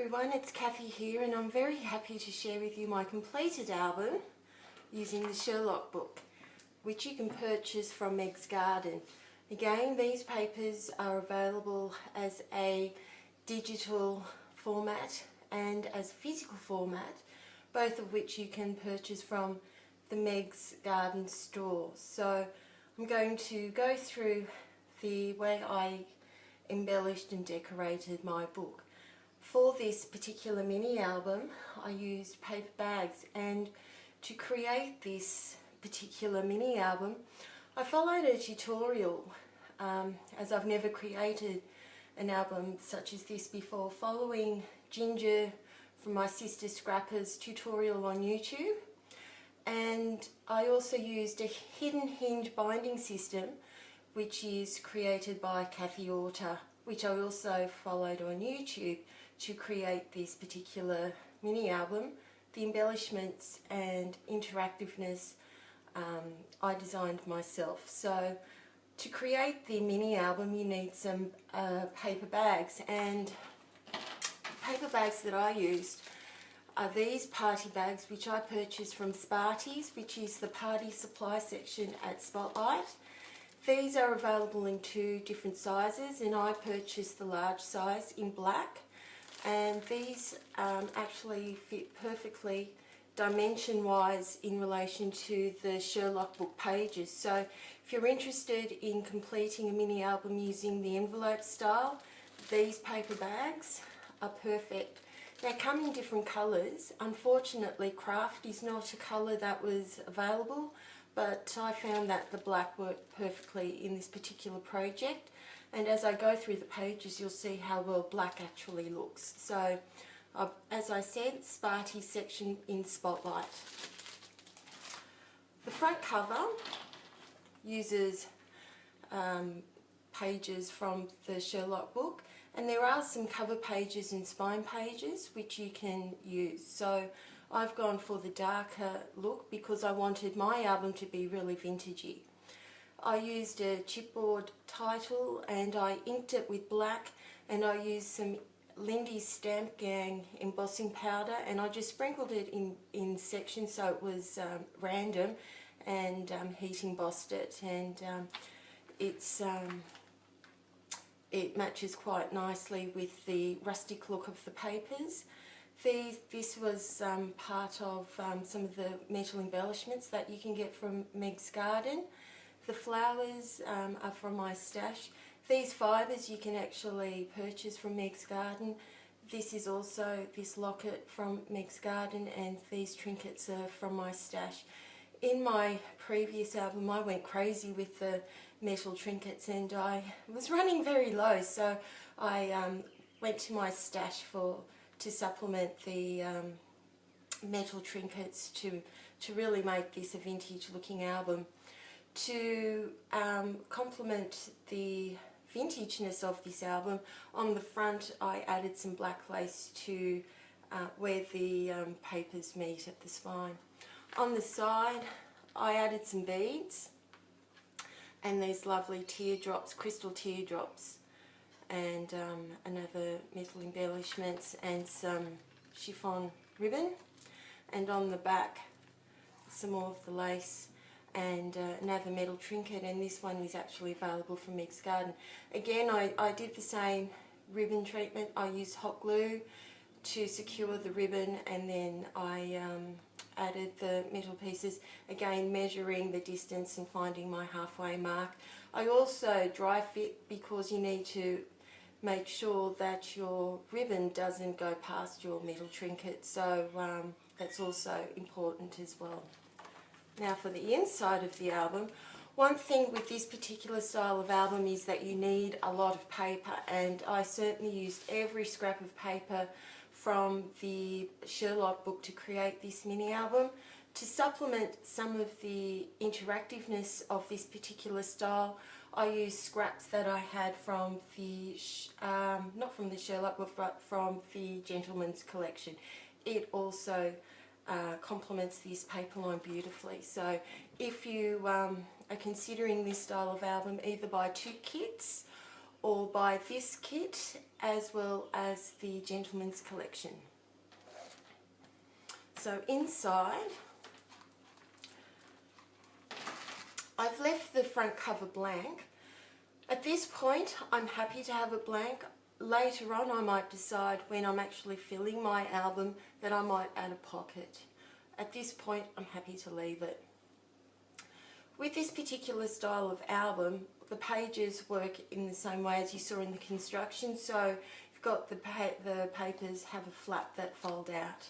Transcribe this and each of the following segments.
everyone, it's Kathy here and I'm very happy to share with you my completed album using the Sherlock book, which you can purchase from Meg's Garden. Again, these papers are available as a digital format and as a physical format, both of which you can purchase from the Meg's Garden store. So I'm going to go through the way I embellished and decorated my book. For this particular mini album, I used paper bags, and to create this particular mini album, I followed a tutorial, as I've never created an album such as this before, following Ginger from my sister Scrapper's tutorial on YouTube. And I also used a hidden hinge binding system, which is created by Kathy Orter, which I also followed on YouTube to create this particular mini album. The embellishments and interactiveness I designed myself. So to create the mini album you need some paper bags, and paper bags that I used are these party bags, which I purchased from Sparty's, which is the party supply section at Spotlight. These are available in two different sizes, and I purchased the large size in black. And these actually fit perfectly dimension-wise in relation to the Sherlock book pages. So if you're interested in completing a mini album using the envelope style, these paper bags are perfect. They come in different colours. Unfortunately, craft is not a colour that was available, but I found that the black worked perfectly in this particular project. And as I go through the pages, you'll see how well black actually looks. So, as I said, Sparty section in Spotlight. The front cover uses pages from the Sherlock book, and there are some cover pages and spine pages which you can use. So I've gone for the darker look because I wanted my album to be really vintagey. I used a chipboard title and I inked it with black, and I used some Lindy's Stamp Gang embossing powder, and I just sprinkled it in sections so it was random, and heat embossed it, and it matches quite nicely with the rustic look of the papers. This was part of some of the metal embellishments that you can get from Meg's Garden. The flowers are from my stash. These fibres you can actually purchase from Meg's Garden. This is also this locket from Meg's Garden, and these trinkets are from my stash. In my previous album I went crazy with the metal trinkets and I was running very low, so I went to my stash to supplement the metal trinkets to really make this a vintage looking album. To complement the vintageness of this album, on the front I added some black lace to where the papers meet at the spine. On the side I added some beads and these lovely teardrops, crystal teardrops, and another metal embellishments and some chiffon ribbon, and on the back some more of the lace and another metal trinket, and this one is actually available from Meg's Garden. Again, I did the same ribbon treatment. I used hot glue to secure the ribbon, and then I added the metal pieces, again measuring the distance and finding my halfway mark. I also dry fit because you need to make sure that your ribbon doesn't go past your metal trinket, so that's also important as well. Now for the inside of the album, one thing with this particular style of album is that you need a lot of paper, and I certainly used every scrap of paper from the Sherlock book to create this mini album. To supplement some of the interactiveness of this particular style, I used scraps that I had from the, not from the Sherlock book, but from the Gentleman's collection. It also complements this paper line beautifully. So if you are considering this style of album, either buy two kits or buy this kit as well as the gentleman's collection. So inside, I've left the front cover blank. At this point, I'm happy to have it blank. Later on, I might decide when I'm actually filling my album that I might add a pocket. At this point, I'm happy to leave it. With this particular style of album, the pages work in the same way as you saw in the construction. So you've got the papers have a flap that fold out.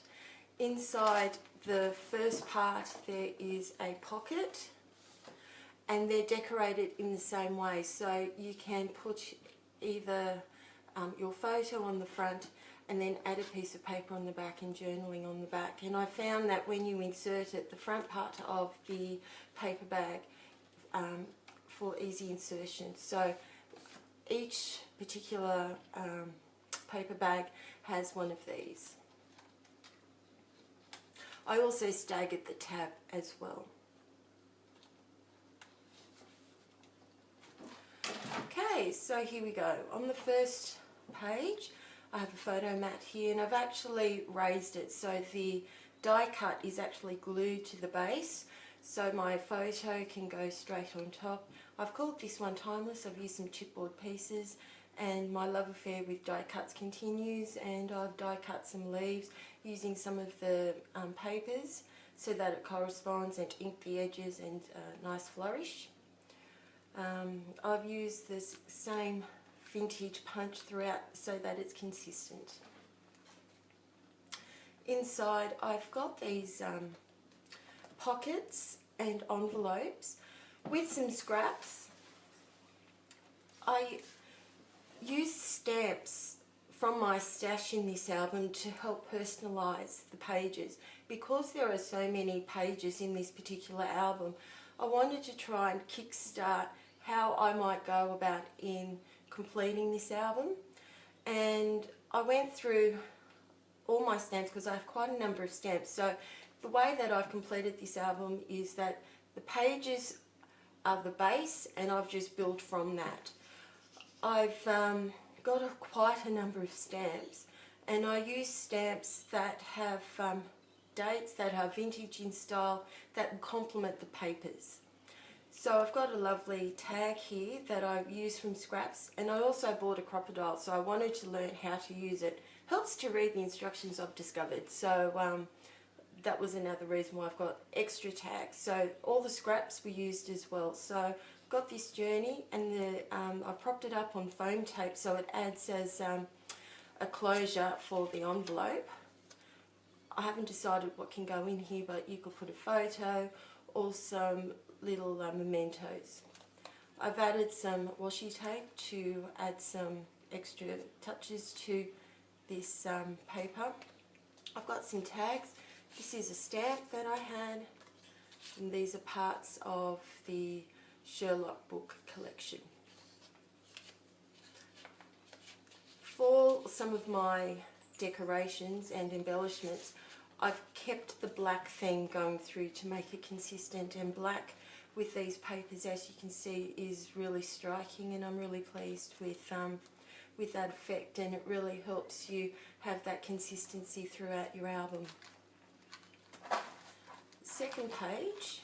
Inside the first part there is a pocket, and they're decorated in the same way. So you can put either your photo on the front and then add a piece of paper on the back and journaling on the back. And I found that when you insert it, the front part of the paper bag for easy insertion. So each particular paper bag has one of these. I also staggered the tab as well. Okay, so here we go. On the first page, I have a photo mat here, and I've actually raised it so the die cut is actually glued to the base, so my photo can go straight on top. I've called this one timeless. I've used some chipboard pieces, and my love affair with die cuts continues, and I've die cut some leaves using some of the papers so that it corresponds, and inked the edges and nice flourish. I've used this same vintage punch throughout so that it's consistent. Inside I've got these pockets and envelopes with some scraps. I use stamps from my stash in this album to help personalise the pages. Because there are so many pages in this particular album, I wanted to try and kickstart how I might go about in completing this album. And I went through all my stamps because I have quite a number of stamps. So the way that I've completed this album is that the pages are the base and I've just built from that. I've got quite a number of stamps, and I use stamps that have dates, that are vintage in style, that complement the papers. So I've got a lovely tag here that I use from scraps, and I also bought a crocodile, so I wanted to learn how to use it. Helps to read the instructions, I've discovered, so that was another reason why I've got extra tags. So all the scraps were used as well. So I've got this journey, and I've propped it up on foam tape so it adds as a closure for the envelope. I haven't decided what can go in here, but you could put a photo or some little mementos. I've added some washi tape to add some extra touches to this paper. I've got some tags. This is a stamp that I had, and these are parts of the Sherlock book collection. For some of my decorations and embellishments, I've kept the black theme going through to make it consistent, and black with these papers, as you can see, is really striking, and I'm really pleased with that effect, and it really helps you have that consistency throughout your album. Second page,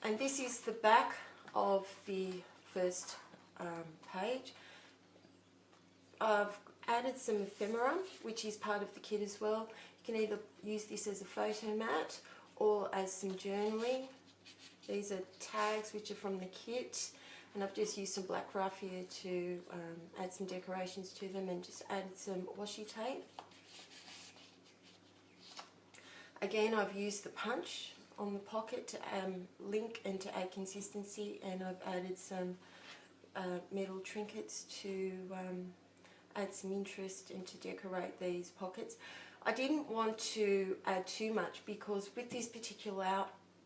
and this is the back of the first page. I've added some ephemera, which is part of the kit as well. You can either use this as a photo mat or as some journaling. These are tags which are from the kit, and I've just used some black raffia to add some decorations to them, and just added some washi tape. Again, I've used the punch on the pocket to link and to add consistency, and I've added some metal trinkets to add some interest and to decorate these pockets. I didn't want to add too much because with this particular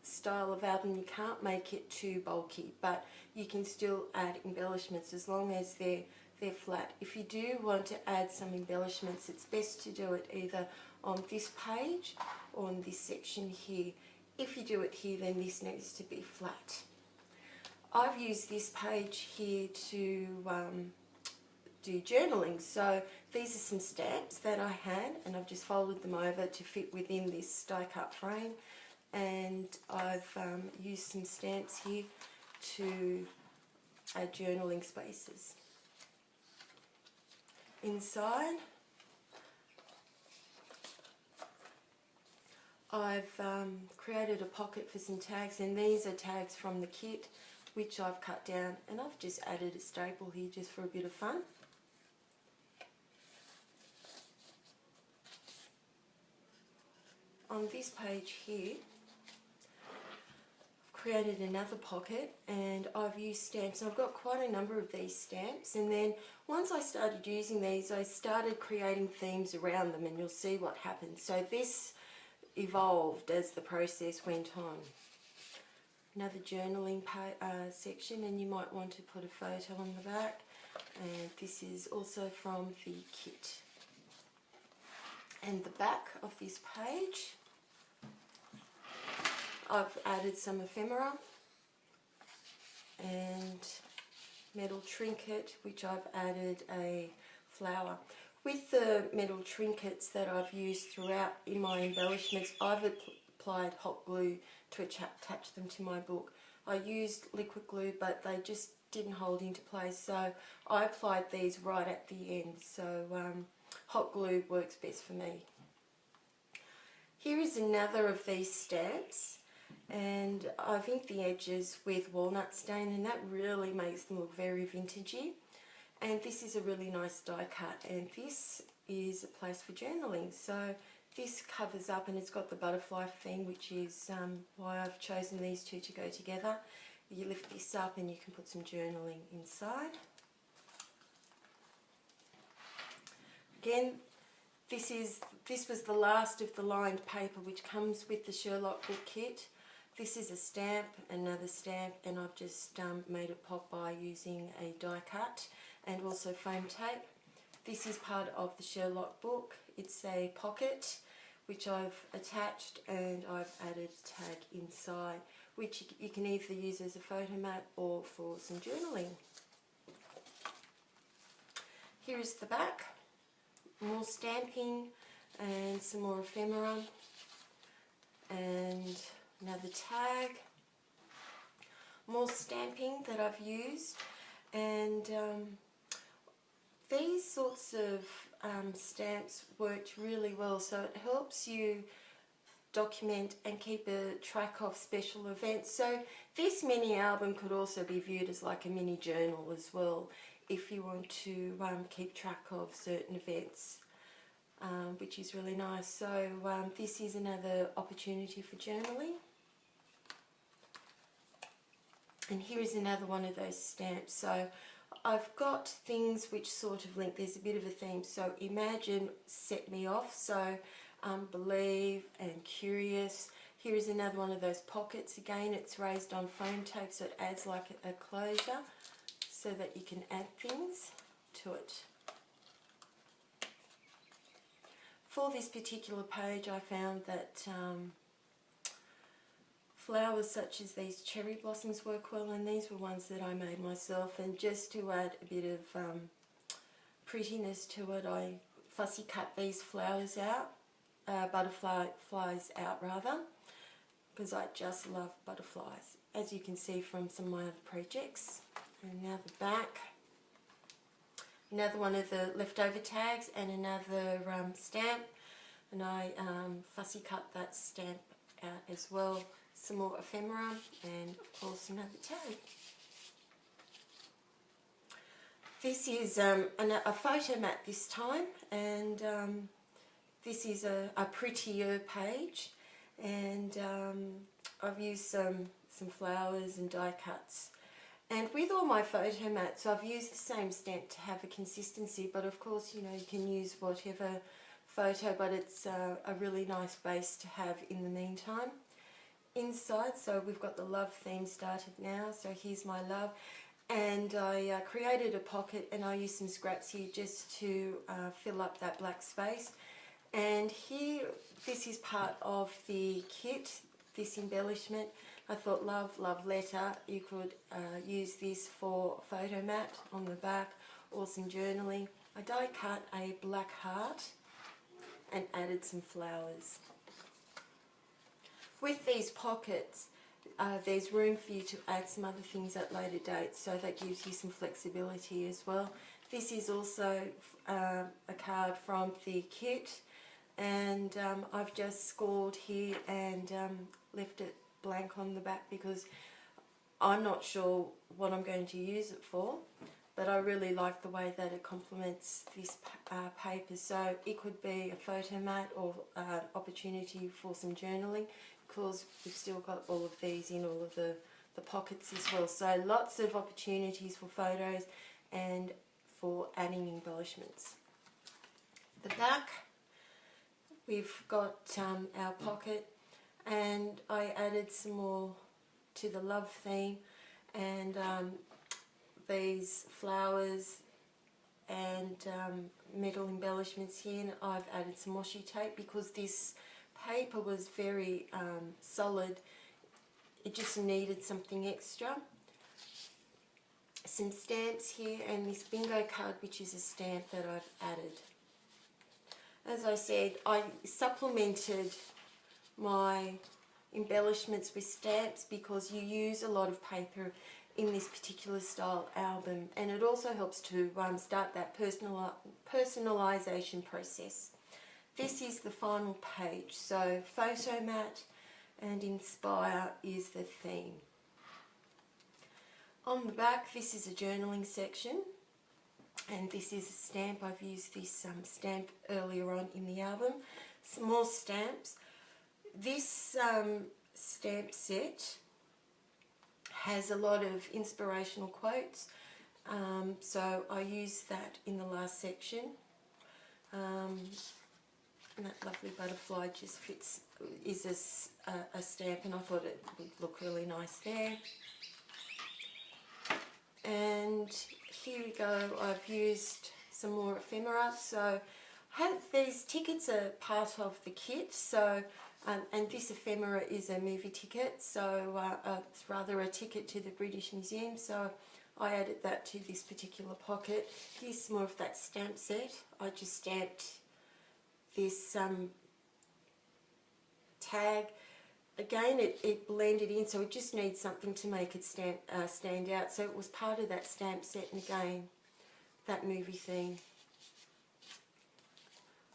style of album you can't make it too bulky, but you can still add embellishments as long as they're flat. If you do want to add some embellishments, it's best to do it either on this page or on this section here. If you do it here, then this needs to be flat. I've used this page here to do journaling. So these are some stamps that I had, and I've just folded them over to fit within this die cut frame, and I've used some stamps here to add journaling spaces. Inside I've created a pocket for some tags, and these are tags from the kit which I've cut down, and I've just added a staple here just for a bit of fun. On this page here I've created another pocket, and I've used stamps, and I've got quite a number of these stamps, and then once I started using these I started creating themes around them, and you'll see what happens. So this evolved as the process went on. Another journaling section, and you might want to put a photo on the back, and this is also from the kit. And the back of this page I've added some ephemera and metal trinket, which I've added a flower. With the metal trinkets that I've used throughout in my embellishments, I've applied hot glue to attach them to my book. I used liquid glue, but they just didn't hold into place, so I applied these right at the end. So hot glue works best for me. Here is another of these stamps, and I've inked the edges with walnut stain, and that really makes them look very vintagey. And this is a really nice die cut, and this is a place for journaling. So this covers up, and it's got the butterfly theme, which is why I've chosen these two to go together. You lift this up and you can put some journaling inside. Again, this was the last of the lined paper which comes with the Sherlock book kit. This is a stamp, another stamp, and I've just made it pop by using a die cut and also foam tape. This is part of the Sherlock book. It's a pocket which I've attached, and I've added a tag inside, which you can either use as a photo mat or for some journaling. Here is the back, more stamping and some more ephemera and another tag, more stamping that I've used, and these sorts of stamps worked really well, so it helps you document and keep a track of special events. So this mini album could also be viewed as like a mini journal as well, if you want to keep track of certain events, which is really nice. So this is another opportunity for journaling. And here is another one of those stamps. So I've got things which sort of link. There's a bit of a theme. So imagine, set me off. So believe and curious. Here is another one of those pockets. Again, it's raised on foam tape, so it adds like a closure so that you can add things to it. For this particular page, I found that flowers such as these cherry blossoms work well, and these were ones that I made myself, and just to add a bit of prettiness to it, I fussy cut these flowers out, butterflies out rather, because I just love butterflies, as you can see from some of my other projects. And now the back, another one of the leftover tags and another stamp, and I fussy cut that stamp out as well. Some more ephemera and of course another tag. This is a photo mat this time, and this is a prettier page, and I've used some flowers and die cuts. And with all my photo mats, I've used the same stamp to have a consistency, but of course, you know, you can use whatever photo, but it's a really nice base to have in the meantime. Inside, so we've got the love theme started now, so here's my love, and I created a pocket, and I used some scraps here just to fill up that black space. And here, this is part of the kit, this embellishment. I thought love letter, you could use this for photo mat on the back, or some journaling. I die cut a black heart and added some flowers. With these pockets, there's room for you to add some other things at later dates, so that gives you some flexibility as well. This is also a card from the kit, and I've just scored here and left it blank on the back because I'm not sure what I'm going to use it for, but I really like the way that it complements this paper. So it could be a photo mat or opportunity for some journaling, because we've still got all of these in all of the pockets as well. So lots of opportunities for photos and for adding embellishments. The back, we've got our pocket, and I added some more to the love theme, and these flowers and metal embellishments here, and I've added some washi tape because this paper was very solid. It just needed something extra. Some stamps here, and this bingo card, which is a stamp that I've added. As I said, I supplemented my embellishments with stamps because you use a lot of paper in this particular style album, and it also helps to start that personalisation process. This is the final page, so photo mat and inspire is the theme. On the back, this is a journaling section, and this is a stamp. I've used this stamp earlier on in the album. Some more stamps. This stamp set has a lot of inspirational quotes, so I used that in the last section. And that lovely butterfly just fits, is a stamp, and I thought it would look really nice there. And here we go, I've used some more ephemera. So these tickets are part of the kit, so and this ephemera is a movie ticket, so it's rather a ticket to the British Museum, so I added that to this particular pocket. Here's more of that stamp set. I just stamped this tag. Again, it blended in, so it just needs something to make it stand out. So it was part of that stamp set, and again, that movie theme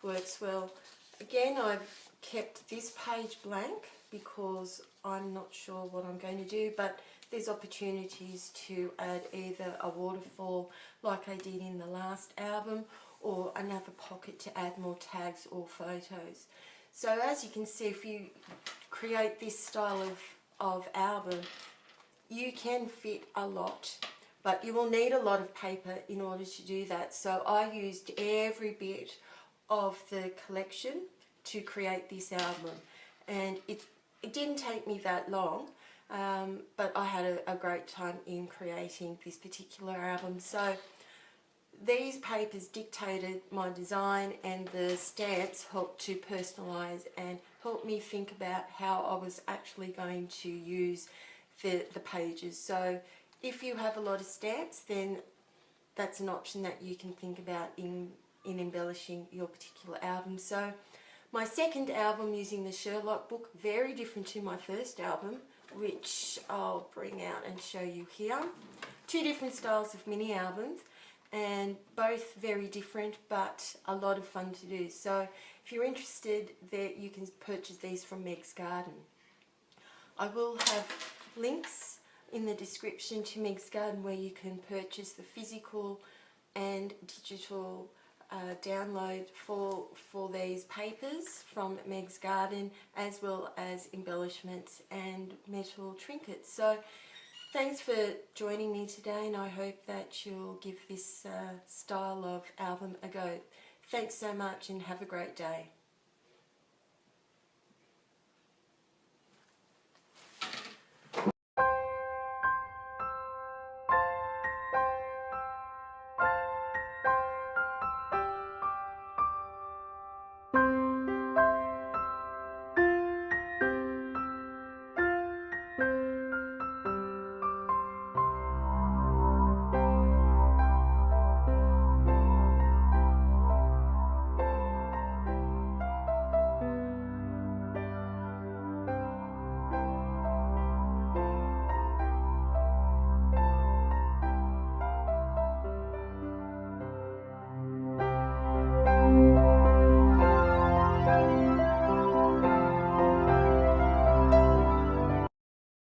works well. Again, I've kept this page blank because I'm not sure what I'm going to do, but there's opportunities to add either a waterfall like I did in the last album, or another pocket to add more tags or photos. So as you can see, if you create this style of album, you can fit a lot, but you will need a lot of paper in order to do that. So I used every bit of the collection to create this album, and it didn't take me that long, but I had a great time in creating this particular album. So these papers dictated my design, and the stamps helped to personalise and help me think about how I was actually going to use the pages. So if you have a lot of stamps, then that's an option that you can think about in embellishing your particular album. So my second album, using the Sherlock book, very different to my first album, which I'll bring out and show you here. Two different styles of mini albums, and both very different, but a lot of fun to do. So if you're interested, you can purchase these from Meg's Garden. I will have links in the description to Meg's Garden where you can purchase the physical and digital download for these papers from Meg's Garden, as well as embellishments and metal trinkets. So thanks for joining me today, and I hope that you'll give this style of album a go. Thanks so much, and have a great day.